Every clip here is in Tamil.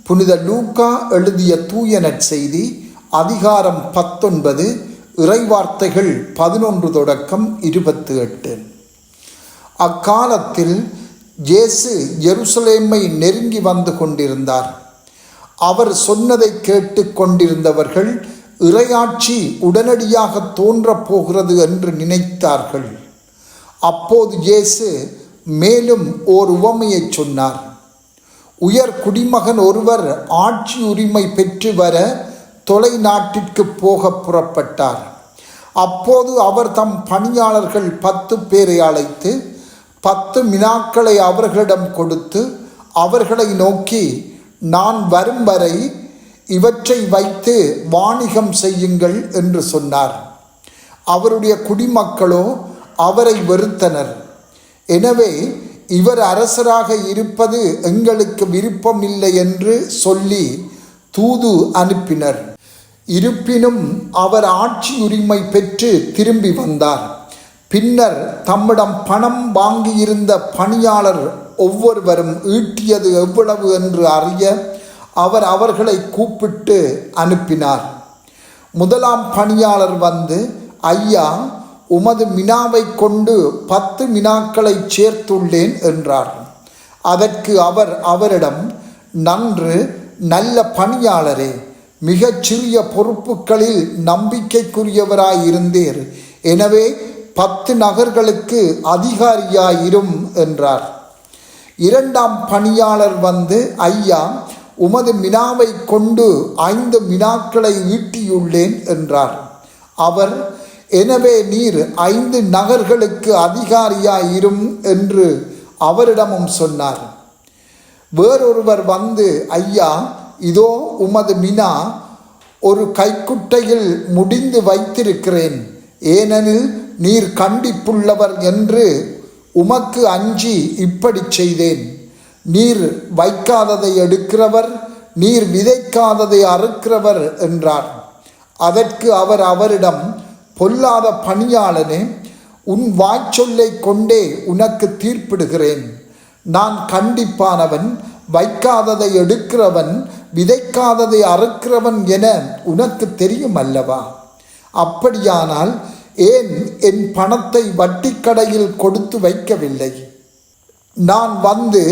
புனித லூக்கா எழுதிய தூய நற்செய்தி அதிகாரம் 19 இறைவார்த்தைகள் 11 தொடக்கம் 28. அக்காலத்தில் இயேசு எருசலேமை நெருங்கி வந்து கொண்டிருந்தார். அவர் சொன்னதை கேட்டு கொண்டிருந்தவர்கள் இறையாட்சி உடனடியாக தோன்றப் போகிறது என்று நினைத்தார்கள். அப்போது இயேசு மேலும் ஓர் உவமையை சொன்னார். உயர் குடிமகன் ஒருவர் ஆட்சி உரிமை பெற்று வர தொலை நாட்டிற்கு போக புறப்பட்டார். அப்போது அவர் தம் பணியாளர்கள் 10 பேரை அழைத்து 10 மினாக்களை அவர்களிடம் கொடுத்து அவர்களை நோக்கி, நான் வரும் வரை இவற்றை வைத்து வாணிகம் செய்யுங்கள் என்று சொன்னார். அவருடைய குடிமக்களோ அவரை வெறுத்தனர். எனவே இவர் அரசராக இருப்பது எங்களுக்கு விருப்பமில்லை என்று சொல்லி தூது அனுப்பினர். இருப்பினும் அவர் ஆட்சி உரிமை பெற்று திரும்பி வந்தார். பின்னர் தம்மிடம் பணம் வாங்கியிருந்த பணியாளர் ஒவ்வொருவரும் ஈட்டியது எவ்வளவு என்று அறிய அவர் அவர்களை கூப்பிட்டு அனுப்பினார். முதலாம் பணியாளர் வந்து, ஐயா, உமது மினாவை கொண்டு 10 மினாக்களை சேர்த்துள்ளேன் என்றார். அதற்கு அவர் அவரிடம், நன்று, நல்ல பணியாளரே, மிகச் சிறிய பொறுப்புகளில் நம்பிக்கைக்குரியவராயிருந்தீர். எனவே 10 நகர்களுக்கு அதிகாரியாயிரும் என்றார். இரண்டாம் பணியாளர் வந்து, ஐயா, உமது மினாவை கொண்டு 5 மினாக்களை ஈட்டியுள்ளேன் என்றார். அவர், எனவே நீர் 5 நகர்களுக்கு அதிகாரியாயிரும் என்று அவரிடமும் சொன்னார். வேறொருவர் வந்து, ஐயா, இதோ உமது மினா ஒரு கைக்குட்டையில் முடிந்து வைத்திருக்கிறேன். ஏனெனில் நீர் கண்டிப்புள்ளவர் என்று உமக்கு அஞ்சி இப்படி செய்தேன். நீர் வைக்காததை எடுக்கிறவர், நீர் விதைக்காததை அறுக்கிறவர் என்றார். அதற்கு அவர் அவரிடம், பொல்லாத பணியாளனே, உன் வாய்ச்சொல்லை கொண்டே உனக்கு தீர்ப்பிடுகிறேன். நான் கண்டிப்பானவன், வைக்காததை எடுக்கிறவன், விதைக்காததை அறுக்கிறவன் என உனக்கு தெரியும் அல்லவா? அப்படியானால் ஏன் என் பணத்தை வட்டிக்கடையில் கொடுத்து வைக்கவில்லை? நான் வந்து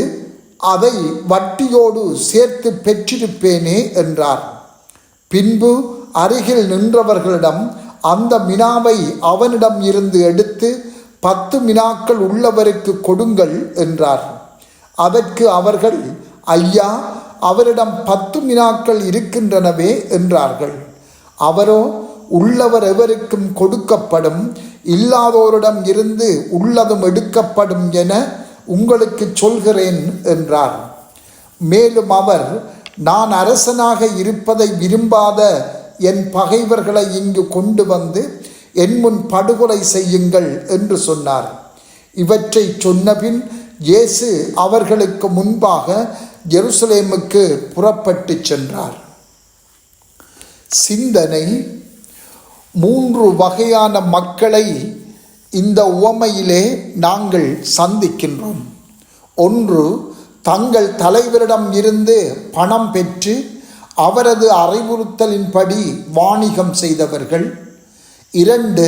அதை வட்டியோடு சேர்த்து பெற்றிருப்பேனே என்றார். பின்பு அருகில் நின்றவர்களிடம் அந்த மினாவை அவனிடம் இருந்து எடுத்து 10 மினாக்கள் உள்ளவருக்கு கொடுங்கள் என்றார். அதற்கு அவர்கள், ஐயா, அவரிடம் 10 மினாக்கள் இருக்கின்றனவே என்றார்கள். அவரோ, உள்ளவர் எவருக்கும் கொடுக்கப்படும், இல்லாதோரிடம் இருந்து உள்ளதும் எடுக்கப்படும் என உங்களுக்கு சொல்கிறேன் என்றார். மேலும் அவர், நான் அரசனாக இருப்பதை விரும்பாத என் பகைவர்களை இங்கு கொண்டு வந்து என் முன் படுகொலை செய்யுங்கள் என்று சொன்னார். இவற்றை சொன்னபின் இயேசு அவர்களுக்கு முன்பாக எருசலேமுக்கு புறப்பட்டு சென்றார். சிந்தனை: 3 வகையான மக்களை இந்த உவமையிலே நாங்கள் சந்திக்கின்றோம். 1, தங்கள் தலைவரிடம் இருந்து பணம் பெற்று அவரது அறிவுறுத்தலின்படி வாணிகம் செய்தவர்கள். 2,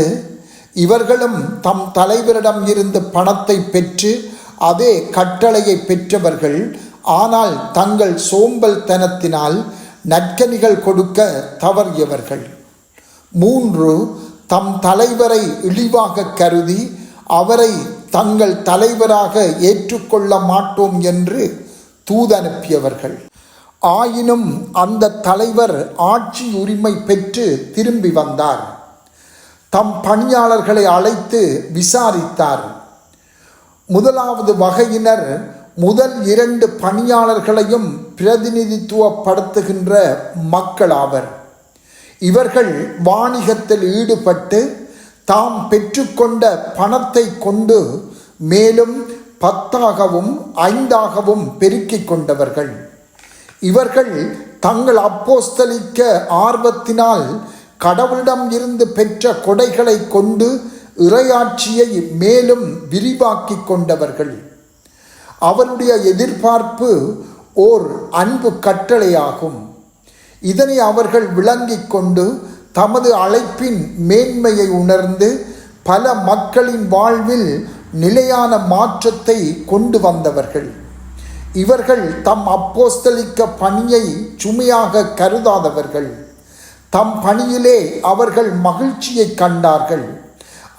இவர்களும் தம் தலைவரிடம் இருந்து பணத்தை பெற்று அதே கட்டளையை பெற்றவர்கள், ஆனால் தங்கள் சோம்பல் தனத்தினால் நற்கனிகள் கொடுக்க தவறியவர்கள். 3, தம் தலைவரை இழிவாக கருதி அவரை தங்கள் தலைவராக ஏற்றுக்கொள்ள மாட்டோம் என்று தூதனுப்பியவர்கள். ஆயினும் அந்த தலைவர் ஆட்சி உரிமை பெற்று திரும்பி வந்தார். தம் பணியாளர்களை அழைத்து விசாரித்தார். முதலாவது வகையினர் முதல் 2 பணியாளர்களையும் பிரதிநிதித்துவப்படுத்துகின்ற மக்களாவர். இவர்கள் வாணிகத்தில் ஈடுபட்டு தாம் பெற்றுக்கொண்ட பணத்தை கொண்டு மேலும் 10ஆகவும் 5ஆகவும் பெருக்கிக் கொண்டவர்கள். இவர்கள் தங்கள் அப்போஸ்தலிக்க ஆர்வத்தினால் கடவுளிடம் இருந்து பெற்ற கொடைகளை கொண்டு இறையாட்சியை மேலும் விரிவாக்கி கொண்டவர்கள். அவருடைய எதிர்பார்ப்பு ஓர் அன்பு கட்டளையாகும். இதனை அவர்கள் விளங்கிக் கொண்டு தமது அழைப்பின் மேன்மையை உணர்ந்து பல மக்களின் வாழ்வில் நிலையான மாற்றத்தை கொண்டு வந்தவர்கள். இவர்கள் தம் அப்போஸ்தலிக்க பணியை சுமையாக கருதாதவர்கள். தம் பணியிலே அவர்கள் மகிழ்ச்சியை கண்டார்கள்.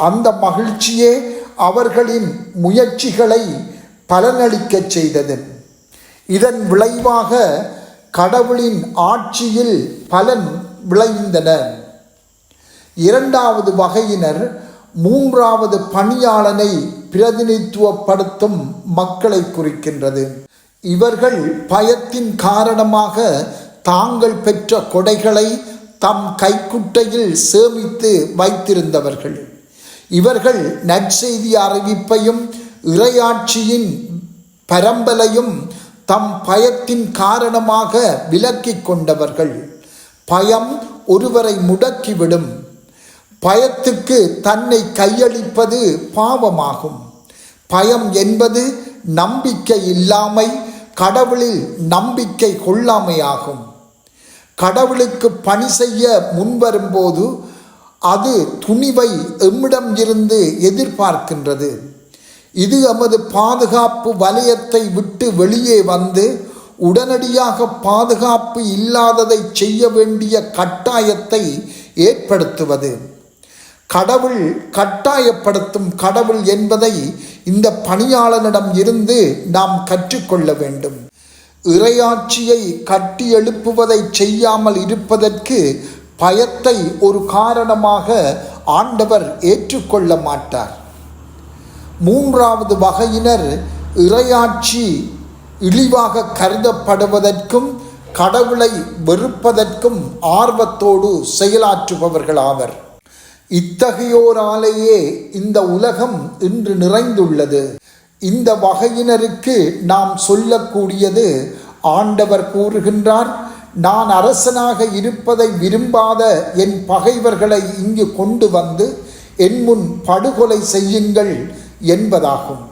அந்த மகிழ்ச்சியே அவர்களின் முயற்சிகளை பலனளிக்கச் செய்தது. இதன் விளைவாக கடவுளின் ஆட்சியில் பலன் விளைந்தன. இரண்டாவது வகையினர் மூன்றாவது பணியாளனை பிரதிநிதித்துவப்படுத்தும் மக்களை குறிக்கின்றது. இவர்கள் பயத்தின் காரணமாக தாங்கள் பெற்ற கொடைகளை தம் கைக்குட்டையில் சேமித்து வைத்திருந்தவர்கள். இவர்கள் நற்செய்தி அறிவிப்பையும் இறையாட்சியின் பரம்பலையும் தம் பயத்தின் காரணமாக விலக்கிக் கொண்டவர்கள். பயம் ஒருவரை முடக்கிவிடும். பயத்துக்கு தன்னை கையளிப்பது பாவமாகும். பயம் என்பது நம்பிக்கை இல்லாமை, கடவுளில் நம்பிக்கை கொள்ளாமையாகும். கடவுளுக்கு பணி செய்ய முன்வரும்போது அது துணிவை எம்மிடம் இருந்து எதிர்பார்க்கின்றது. இது எமது பாதுகாப்பு வலயத்தை விட்டு வெளியே வந்து உடனடியாக பாதுகாப்பு இல்லாததை செய்ய வேண்டிய கட்டாயத்தை ஏற்படுத்துவது. கடவுள் கட்டாயப்படுத்தும் கடவுள் என்பதை இந்த பணியாளனிடம் இருந்து நாம் கற்றுக்கொள்ள வேண்டும். இறையாட்சியை கட்டி எழுப்புவதை செய்யாமல் இருப்பதற்கு பயத்தை ஒரு காரணமாக ஆண்டவர் ஏற்றுக்கொள்ள மாட்டார். மூன்றாவது வகையினர் இறையாட்சி இழிவாக கருதப்படுவதற்கும் கடவுளை வெறுப்பதற்கும் ஆர்வத்தோடு செயலாற்றுபவர்களாவர். இத்தகையோராலேயே இந்த உலகம் இன்று நிறைந்துள்ளது. இந்த வகையினருக்கு நாம் சொல்லக்கூடியது, ஆண்டவர் கூறுகின்றார், நான் அரசனாக இருப்பதை விரும்பாத என் பகைவர்களை இங்கு கொண்டு வந்து என் முன் படுகொலை செய்யுங்கள் என்பதாகும்.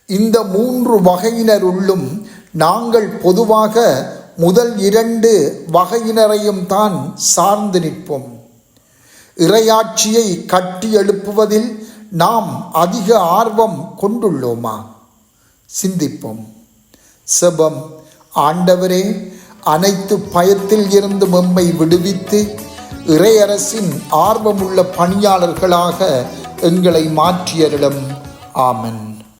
இந்த மூன்று வகையினருள்ளும் நாங்கள் பொதுவாக முதல் இரண்டு வகையினரையும் தான் சார்ந்து நிற்போம். இறையாட்சியை கட்டி எழுப்புவதில் நாம் அதிக ஆர்வம் கொண்டுள்ளோமா? சிந்திப்போம். செபம். ஆண்டவரே, அனைத்து பயத்தில் இருந்து எம்மை விடுவித்து இறையரசின் ஆர்வமுள்ள பணியாளர்களாக எங்களை மாற்றியருளும். ஆமென்.